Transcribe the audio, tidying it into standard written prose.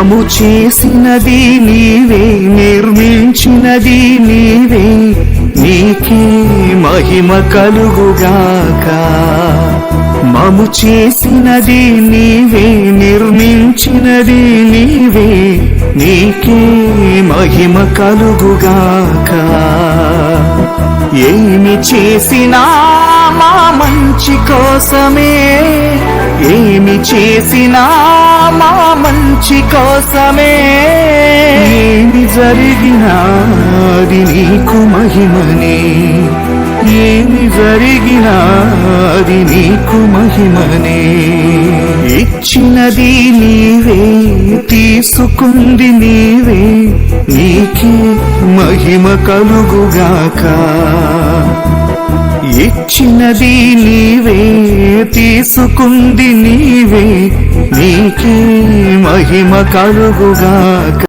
మము చేసినది నీవే, నిర్మించినది నీవే, నీకే మహిమ కలుగుగాక. మము చేసినది నీవే, నిర్మించినది నీవే, నీకే మహిమ కలుగుగాక. ఏమి చేసినా మా మంచి కోసమే, ఏమి చేసినా మా మంచి కోసమే, ఏమి జరిగినా అది నీకు మహిమనే, ఏమి జరిగినా అది నీకు మహిమనే. ఇచ్చినది నీవే, తీసుకుంది నీవే, నీకే మహిమ కలుగుగాక. ఇచ్చినది నీవే, తీసుకుంది నీవే, నీకే మహిమ కలుగుగాక.